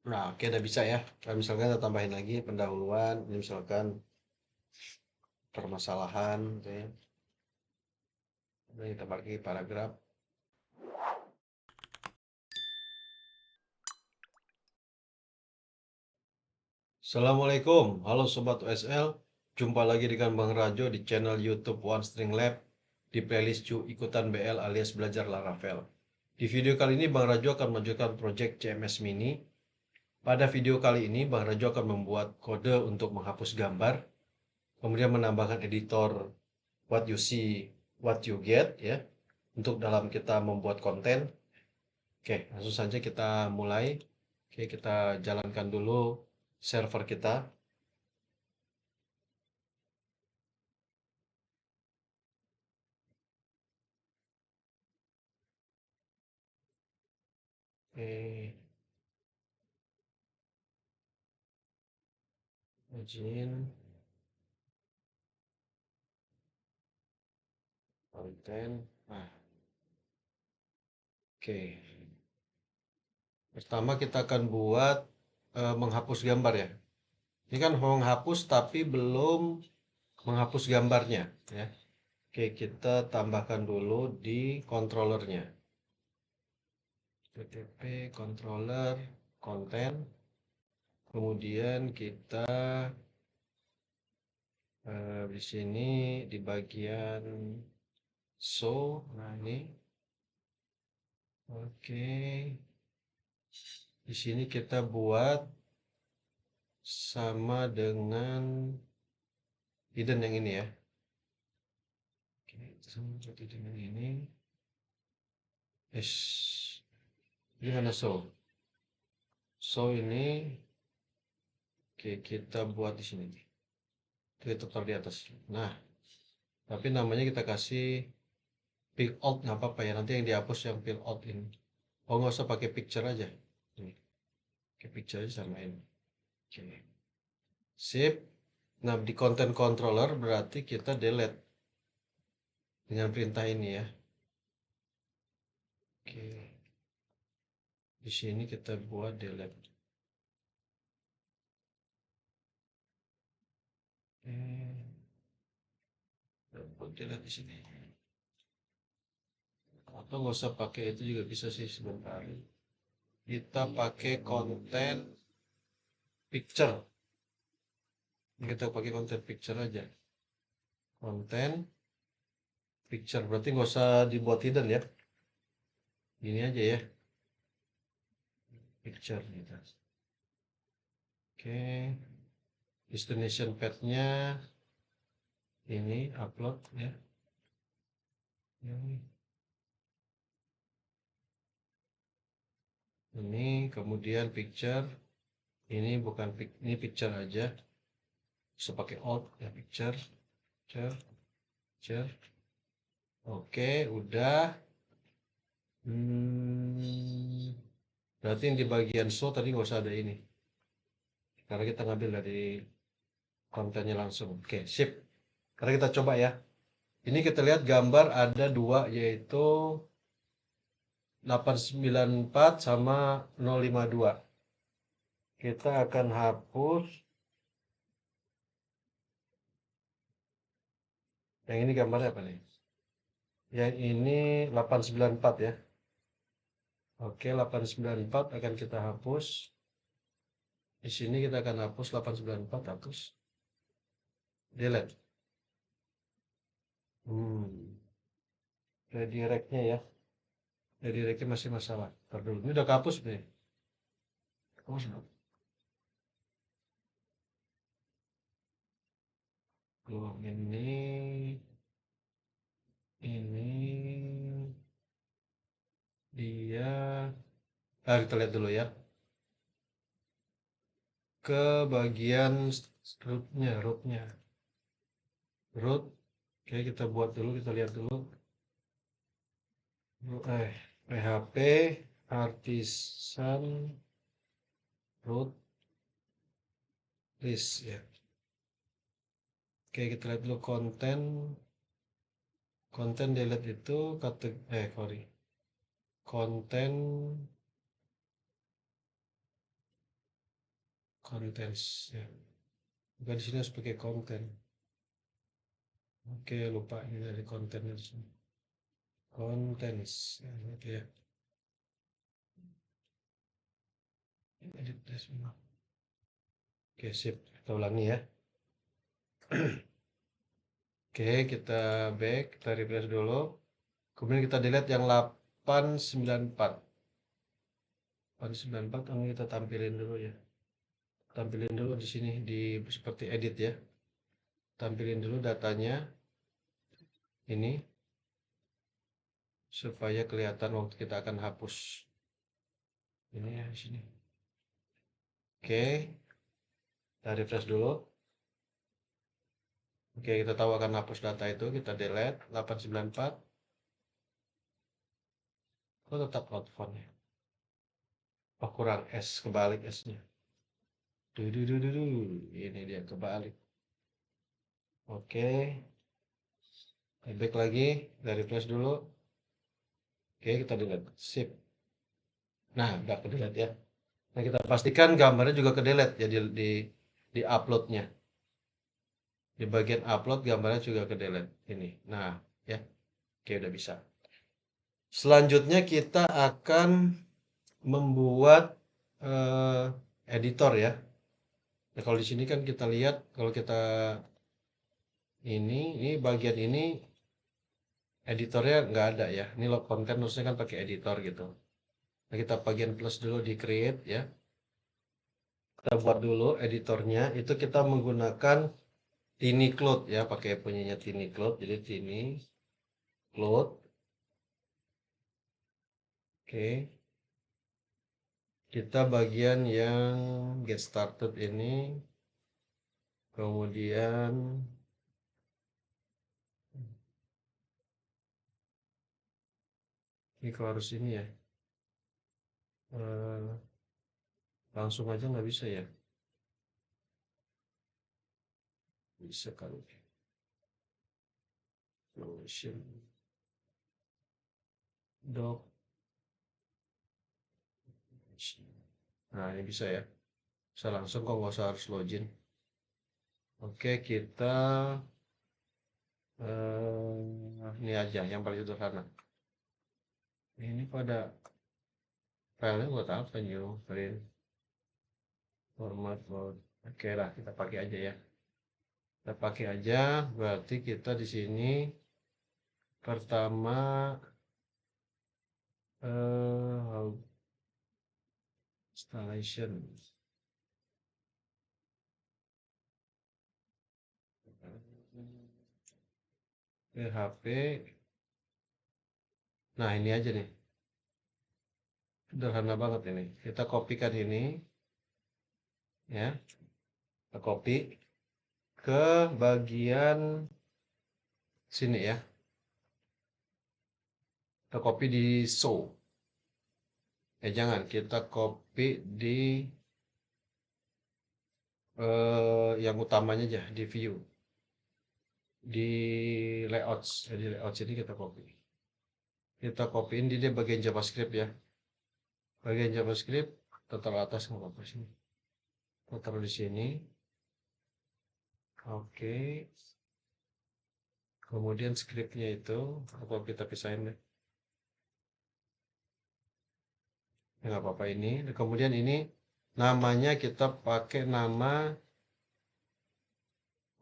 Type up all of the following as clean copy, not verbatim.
Nah, oke udah bisa ya. Kalau misalkan kita tambahin lagi pendahuluan, ini misalkan permasalahan, gitu ya. Ini kita balik lagi paragraf. Assalamualaikum, halo Sobat OSL. Jumpa lagi dengan Bang Rajo di channel YouTube One String Lab di playlist Cu Ikutan BL alias Belajar Laravel. Di video kali ini Bang Rajo akan menunjukkan project CMS Mini. Pada video kali ini Bang Rajo akan membuat kode untuk menghapus gambar, kemudian menambahkan editor what you see, what you get ya, untuk dalam kita membuat konten. Oke, langsung saja kita mulai. Oke, kita jalankan dulu server kita. Oke, izin konten. Nah, oke. Pertama kita akan buat menghapus gambar ya. Ini kan menghapus tapi belum menghapus gambarnya ya. Oke, kita tambahkan dulu di controllernya. PTP controller konten. Kemudian kita di sini di bagian show. Nah, ini oke. Di sini kita buat sama dengan hidden yang ini ya. Oke, sama seperti dengan ini. Yes. Ini mana show? Show ini, oke kita buat di sini. Kita taruh di atas. Nah, tapi namanya kita kasih fill out nggak apa-apa ya. Nanti yang dihapus yang fill out ini. Oh nggak usah pakai picture aja. Ini, pakai picture aja samain. Oke. Sip. Nah, di content controller berarti kita delete dengan perintah ini ya. Oke. Di sini kita buat delete. Buat delete di sini. Atau nggak usah pakai itu juga bisa sih sebentar. Kita pakai konten picture. Ini kita pakai konten picture aja. Konten picture berarti nggak usah dibuat hidden ya. Ini aja ya. Picture gitu. Oke. Destination path-nya ini upload ya. Ini kemudian picture. Ini bukan ini picture aja. Bisa pakai alt ya picture. Picture. Picture. Oke, udah. Berarti yang di bagian show tadi nggak usah ada ini. Karena kita ngambil dari kontennya langsung. Oke, sip. Karena kita coba ya. Ini kita lihat gambar ada dua yaitu 894 sama 052. Kita akan hapus yang ini gambarnya apa nih? Yang ini 894 ya. Oke, 894 akan kita hapus. Di sini kita akan hapus 894 hapus. Delete. Hmm. Redirect-nya ya. Redirect-nya masih masalah. Ntar dulu. Ini udah kehapus nih. Hapus belum? Belum. Ini dia. Kita lihat dulu ya. Ke bagian rootnya. Root. Oke, kita buat dulu, kita lihat dulu. PHP artisan root list ya. Oke, kita lihat dulu konten. Konten delete itu sorry. Konten contents ya. Bukan di sini harus pakai konten. Oke, lupa ini dari konten contents ya, oke ya. Edit semua. Oke, sip. Kita ulangi ya. Oke, kita back, kita refresh dulu. Kemudian kita delete yang 894. 894 ini kita tampilin dulu ya. Tampilin dulu di sini di seperti edit ya. Tampilin dulu datanya ini supaya kelihatan waktu kita akan hapus. Ini ya di sini. Oke, kita refresh dulu. Oke, kita tahu akan hapus data itu, kita delete 894. Oh, tetap not found ya. Oh, kurang S, kebalik S-nya. Ini dia kebalik. Oke, back lagi, kita refresh dulu. Oke, kita delete. Sip. Nah, udah ke delete ya. Nah, kita pastikan gambarnya juga ke delete ya di uploadnya. Di bagian upload gambarnya juga ke delete ini. Nah, ya. Oke, udah bisa. Selanjutnya kita akan membuat editor ya. Nah, kalau di sini kan kita lihat kalau kita ini bagian ini editornya nggak ada ya. Ini log konten harusnya kan pakai editor gitu. Nah, kita bagian plus dulu di create ya. Kita buat dulu editornya. Itu kita menggunakan TinyCloud ya, pakai punyanya TinyCloud. Jadi TinyCloud. Oke. Kita bagian yang get started ini. Kemudian ini kalau harus ini ya. Eh, langsung aja nggak bisa ya. Bisa kali. Notion doc. Nah, ini bisa ya. Bisa langsung kok nggak usah harus login. Oke, kita ini aja yang paling sederhana. Ini pada filenya buat apa new print format mode. Oke lah, kita pakai aja ya. Kita pakai aja, berarti kita di sini pertama installation PHP. Nah, ini aja nih. Sederhana banget ini. Kita kopikan ini ya. Kita copy ke bagian sini ya. Kita copy di show. Jangan, kita copy di yang utamanya aja di view. Di layouts, di layouts ini kita copy. Kita copyin di bagian JavaScript ya. Bagian JavaScript kita taruh atas nggak apa-apa sini. Kita taruh di sini. Oke. Kemudian scriptnya itu atau kita pisahin deh. Ya, nggak apa-apa ini. Dan kemudian ini namanya kita pakai nama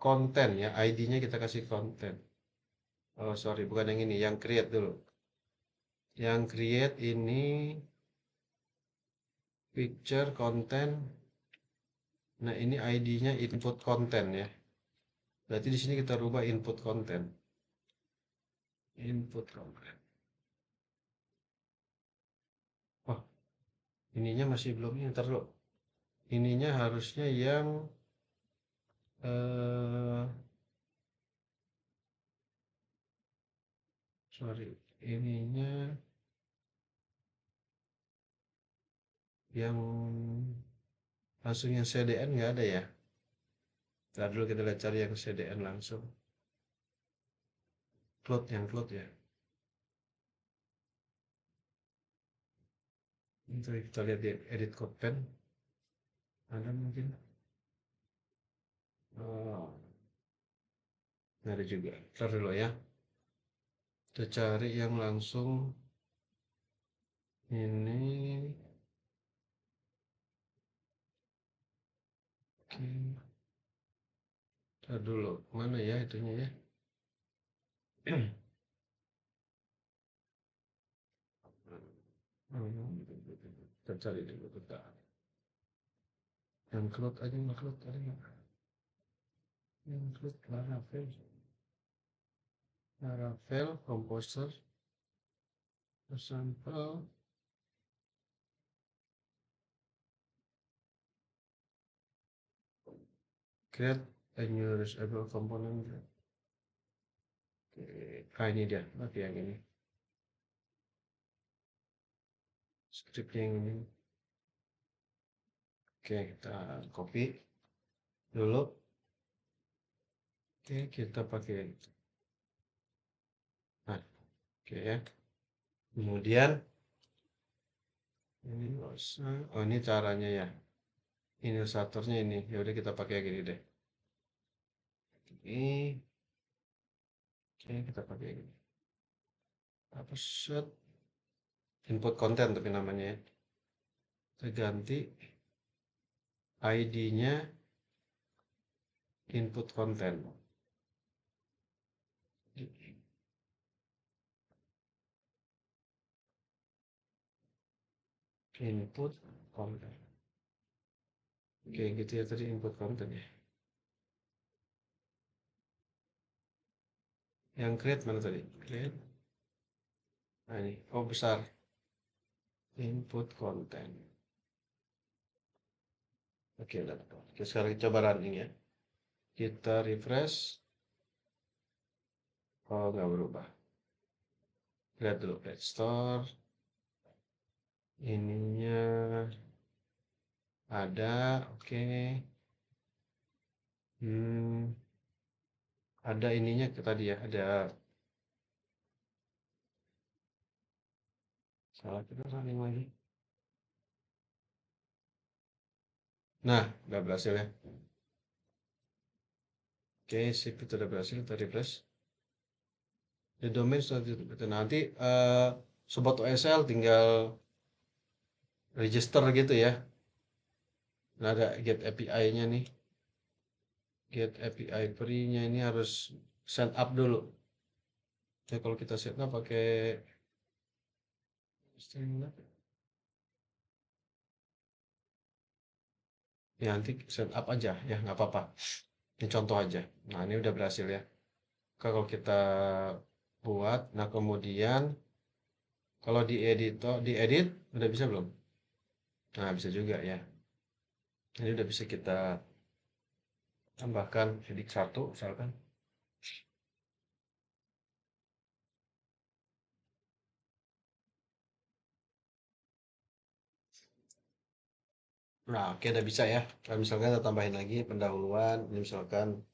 konten ya. ID-nya kita kasih konten. Oh sorry, bukan yang ini. Yang create dulu. Yang create ini picture content. Nah ini ID-nya input content ya. Berarti di sini kita rubah input content. Input content. Oh, ininya masih belum ini. Ntar dulu. Ininya harusnya yang sorry, ininya yang langsung yang CDN nggak ada ya. Ntar dulu kita lihat cari yang CDN langsung. Yang cloud ya. Nanti kita lihat di edit content. Ada mungkin. Oh, ada juga. Ntar dulu ya. Kita cari yang langsung ini. Oke. Ntar dulu. Mana ya itunya ya? Kita cari dulu kita. Yang cloud aja, yang cloud ada nggak? Yang cloud Laravel. Laravel, Composer, sampel. Create a new reusable component. Oke. Ini dia. Oke, yang ini. Script yang ini. Oke, kita copy dulu. Oke, kita pakai. Nah, oke ya. Kemudian ini nggak usah. Oh, ini caranya ya. Inisiatornya ini. Ya udah kita pakai gini deh. Ini. Oke, kita pakai gini. Apa set? Input konten tapi namanya ya. Kita ganti ID-nya input konten. Input konten. Oke, gitu ya tadi input konten ya. Yang create mana tadi? Create. Nah ini, oh besar. Input konten. Oke, udah. Oke, sekarang kita coba running ya. Kita refresh. Oh, nggak berubah. Lihat dulu Play Store. Ininya ada, oke. Hmm, ada ininya tadi ya, ada salah kita running lagi. Nah, udah berhasil ya. Oke, sip itu udah berhasil. Kita refresh. Di domain sudah itu nanti sobat OSL tinggal register gitu ya. Nah, ada get API-nya nih. Get API free-nya ini harus set up dulu. Ya kalau kita set up pakai Streamlab. Ya nanti set up aja ya nggak apa-apa. Ini contoh aja. Nah ini udah berhasil ya. Kalau kita buat, nah kemudian kalau diedit udah bisa belum? Nah bisa juga ya. Ini udah bisa kita tambahkan edit satu misalkan. Nah oke udah bisa ya. Nah, misalkan kita tambahin lagi pendahuluan, ini misalkan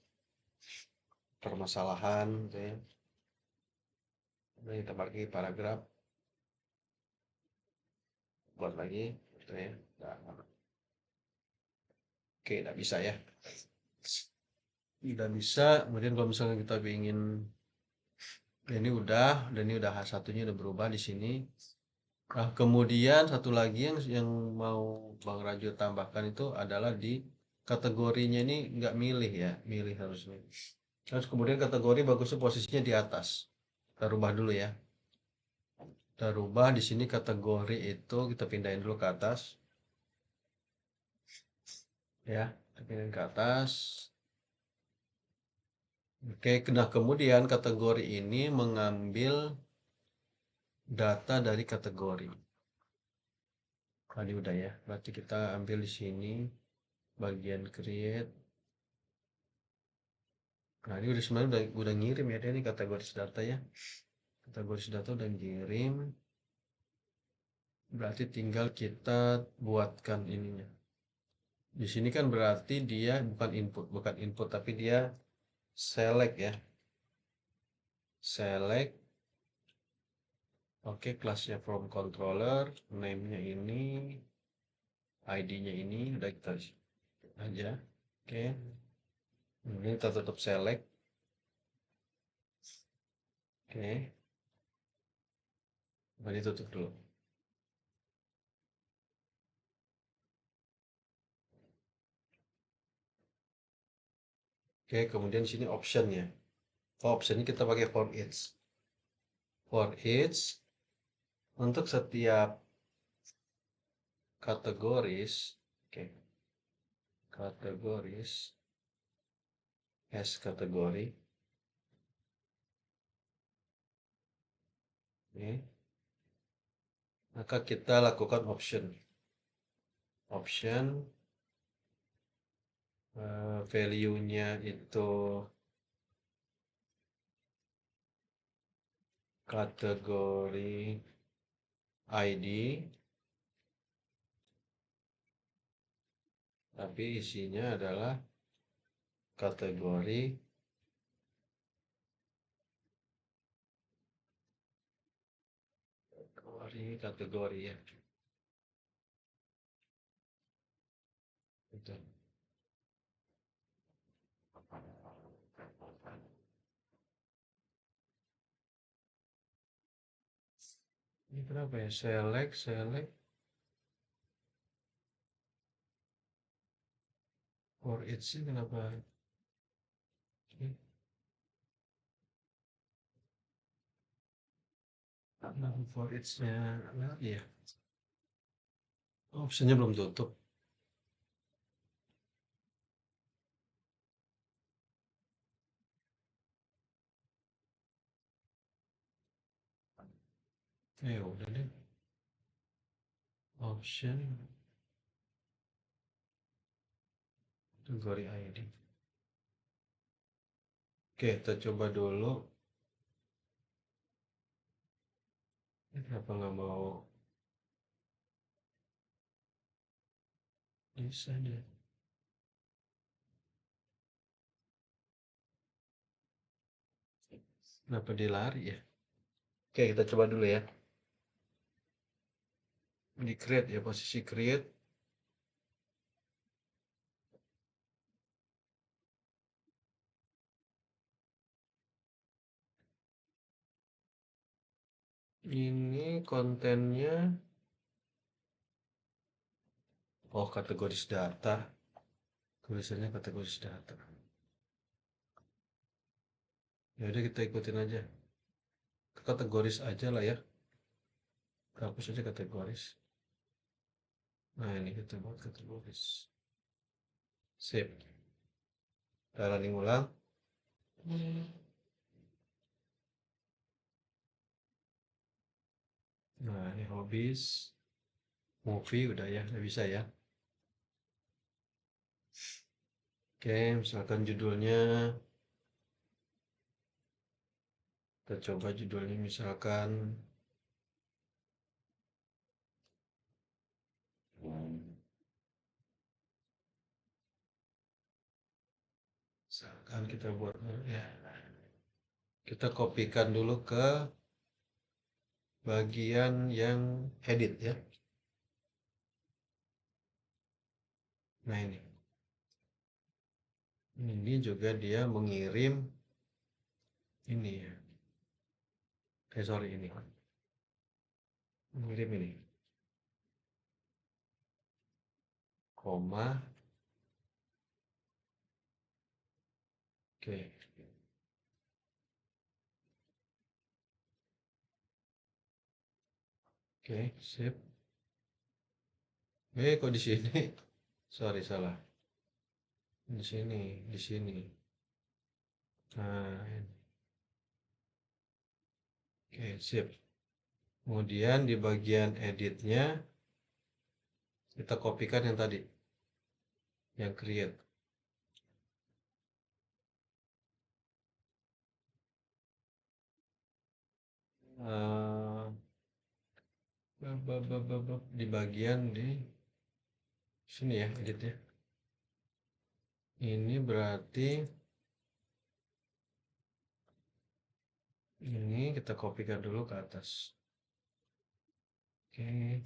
permasalahan, gitu ya. Nah, kita pakai paragraf, buat lagi, gitu ya. Nah, oke udah bisa ya. Udah bisa. Kemudian kalau misalnya kita ingin dan ini udah H1-nya udah berubah di sini. Nah, kemudian satu lagi yang mau Bang Rajo tambahkan itu adalah di kategorinya ini nggak milih ya, milih harusnya. Terus kemudian kategori bagusnya posisinya di atas. Kita rubah dulu ya. Kita rubah di sini kategori itu kita pindahin dulu ke atas ya. Kita pindahin ke atas. Oke, nah kemudian kategori ini mengambil data dari kategori. Tadi udah ya. Berarti kita ambil di sini bagian create. Nah, ini udah sebenarnya udah ngirim ya dia nih kategori data ya. Kategori data udah ngirim. Berarti tinggal kita buatkan ininya. Di sini kan berarti dia bukan input tapi dia select ya. Select. Oke, kelasnya from controller, name-nya ini, ID-nya ini udah kita aja. Oke, ini kita tutup select. Oke, ini tutup dulu. Oke, kemudian di sini optionnya. Oh, optionnya kita pakai for each. For each untuk setiap kategoris, oke, kategoris as kategori, oke, maka kita lakukan option value-nya itu kategori ID, tapi isinya adalah kategori kategori ya. Itu. Ini kenapa ya? Select for each sih kenapa? Kenapa for each-nya? Nah, iya. Optionnya belum tutup. Udah deh. Option kategori ID. Oke, kita coba dulu. Kenapa nggak mau? Bisa deh. Kenapa dia lari ya? Oke, kita coba dulu ya. Di create ya, posisi create. Ini kontennya. Oh, kategoris data. Tulisannya kategoris data. Ya udah kita ikutin aja. Kategoris aja lah ya. Hapus aja kategoris. Nah, ini kita buat kategoris. Sip. Kita running ulang. Nah, ini hobbies. Movie udah ya, udah bisa ya. Oke, misalkan judulnya. Kita coba judulnya misalkan. Misalkan kita buat ya. Kita kopikan dulu ke bagian yang edit ya. Nah ini juga dia mengirim ini ya. Sorry ini. Mengirim ini. Koma. Oke. Oke, sip. Kok di sini? Sorry, salah. Di sini, di sini. Nah, oke, sip. Kemudian di bagian editnya kita kopikan yang tadi, yang create. Di bagian di sini ya editnya. Ini berarti ini kita kopikan dulu ke atas. Oke,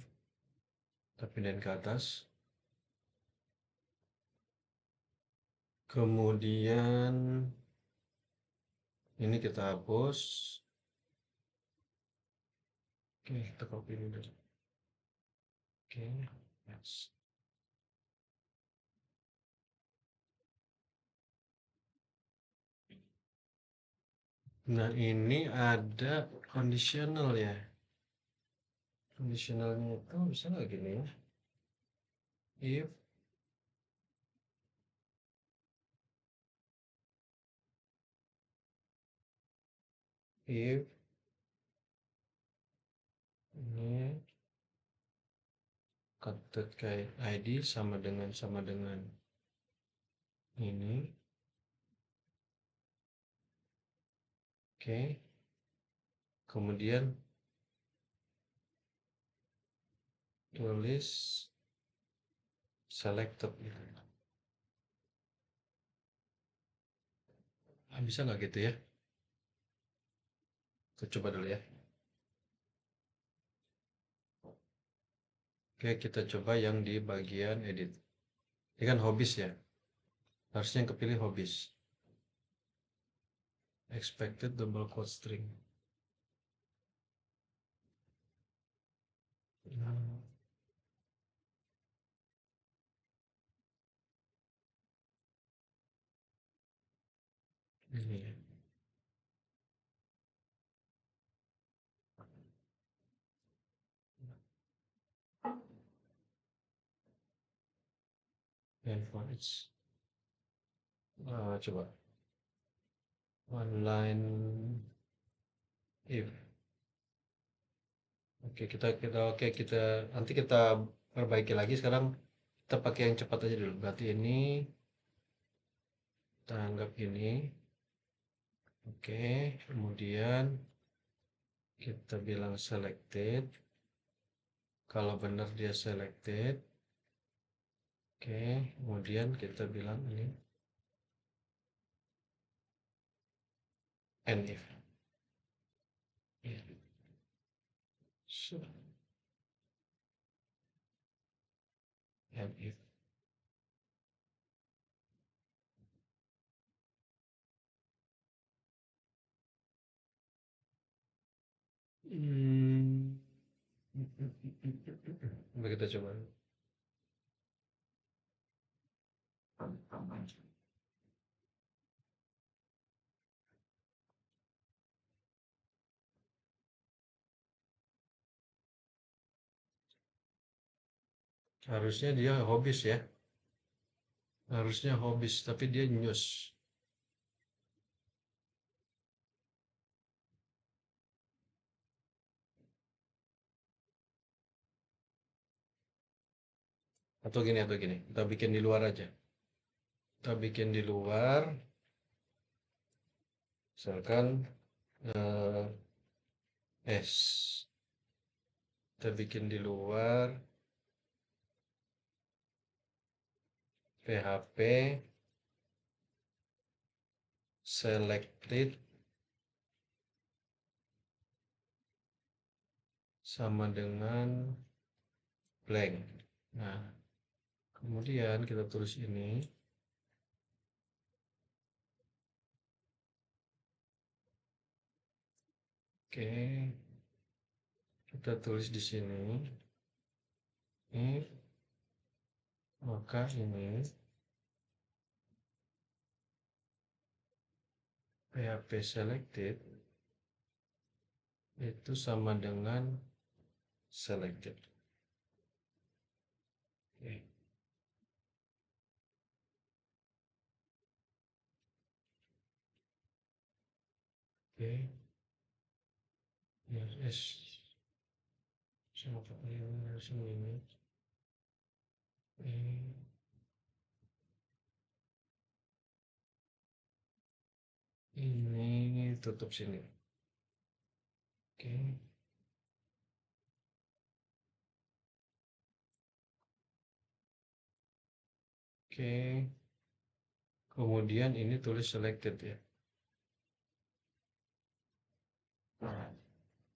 kita pindahin ke atas. Kemudian ini kita hapus. Oke, kita copy ini dulu. Oke, yes. Nah, ini ada conditional ya. Conditionalnya itu bisa nggak gini ya? If if ini kayak ID sama dengan ini. Oke. Kemudian tulis selected gitu. Bisa nggak gitu ya? Kita coba dulu ya. Oke, kita coba yang di bagian edit. Ini kan hobbies ya. Harusnya yang kepilih hobbies. Expected double quote string. Hmm, ini ya. And for its coba one line if. Oke, kita nanti kita perbaiki lagi. Sekarang kita pakai yang cepat aja dulu. Berarti ini kita anggap ini. Oke, kemudian kita bilang selected. Kalau benar dia selected. Oke, kemudian kita bilang ini and if. So, and if. Hmm. Coba kita coba. Harusnya dia hobbies ya. Harusnya hobbies, tapi dia news. Atau gini. Kita bikin di luar aja. Kita bikin di luar. Misalkan S. Kita bikin di luar. PHP selected sama dengan blank. Nah, kemudian kita tulis ini. Oke, kita tulis di sini. If maka ini PHP selected itu sama dengan selected. Oke. Oke. Ya, S sama ini. Ini tutup sini. Oke. Oke. Kemudian ini tulis selected ya.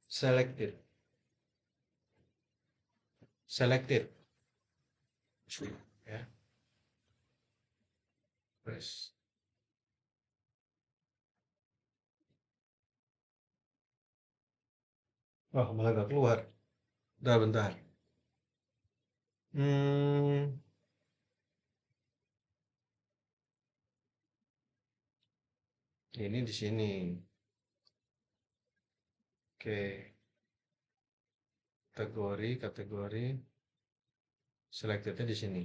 Selected. Selected. Ya. Press. Oh, malah nggak keluar. Bentar, bentar. Hmm, ini di sini. Oke, kategori, selectednya di sini.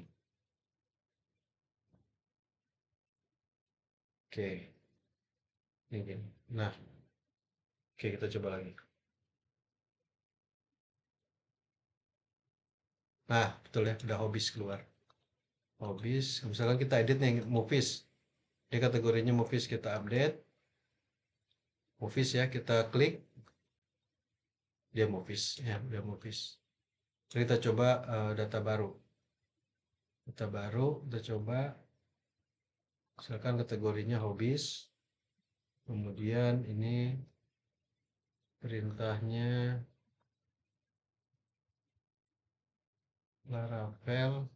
Oke, ini. Nah, oke kita coba lagi. Nah, betul ya, udah hobbies keluar. Hobbies, misalkan kita edit nih movies. Dia kategorinya movies, kita update. Movies ya, kita klik, dia movies ya, udah movies. Jadi kita coba data baru. Data baru, kita coba misalkan kategorinya hobbies. Kemudian ini perintahnya Laravel,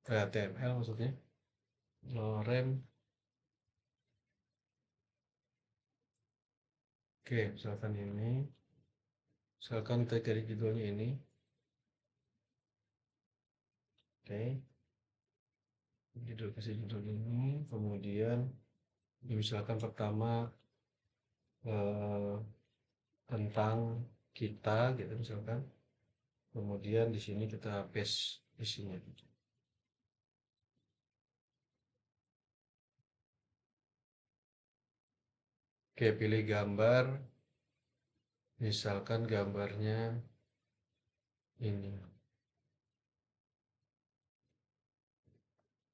HTML maksudnya, lorem. Oke, misalkan ini, misalkan kita cari judulnya ini. Oke, kasih judul ini, kemudian misalkan pertama eh, tentang kita gitu misalkan, kemudian di sini kita paste isinya. Oke, pilih gambar, misalkan gambarnya ini,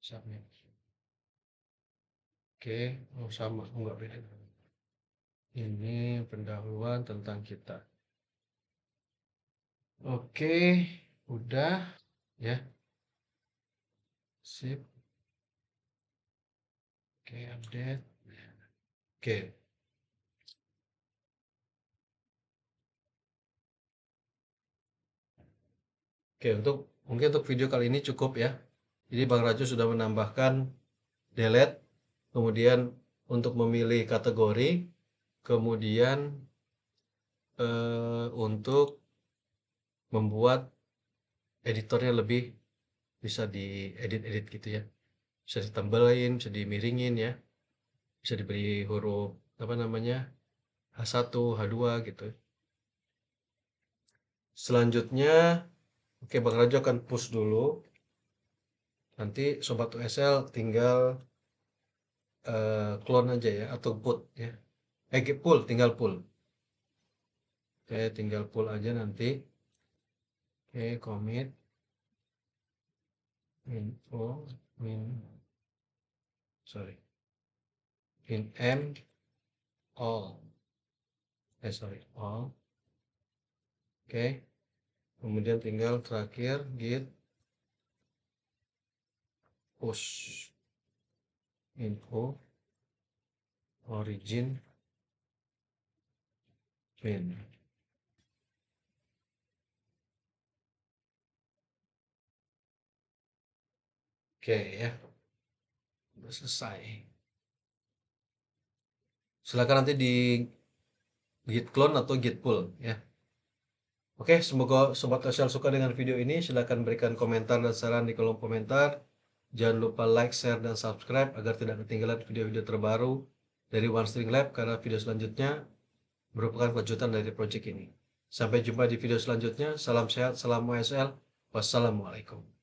submit. Oke, oh sama, enggak beda. Ini pendahuluan tentang kita. Oke, udah ya, sip. Oke, update. Oke, oke, mungkin untuk video kali ini cukup ya. Jadi Bang Raju sudah menambahkan delete, kemudian untuk memilih kategori, kemudian untuk membuat editornya lebih bisa diedit-edit gitu ya. Bisa ditambelin, bisa dimiringin ya. Bisa diberi huruf apa namanya? H1, H2 gitu. Selanjutnya, oke Bang Raju akan push dulu. Nanti Sobat USL tinggal clone aja ya atau put ya. Pull, tinggal pull. Oke, tinggal pull aja nanti. Oke, commit info min sorry in m all sorry all. Oke, kemudian tinggal terakhir git push info origin min. Oke ya, udah selesai. Silakan nanti di git clone atau git pull ya. Oke, semoga Sobat Sosial suka dengan video ini. Silakan berikan komentar dan saran di kolom komentar. Jangan lupa like, share, dan subscribe agar tidak ketinggalan video-video terbaru dari OneString Lab karena video selanjutnya merupakan kejutan dari proyek ini. Sampai jumpa di video selanjutnya. Salam sehat, salam OSL. Wassalamualaikum.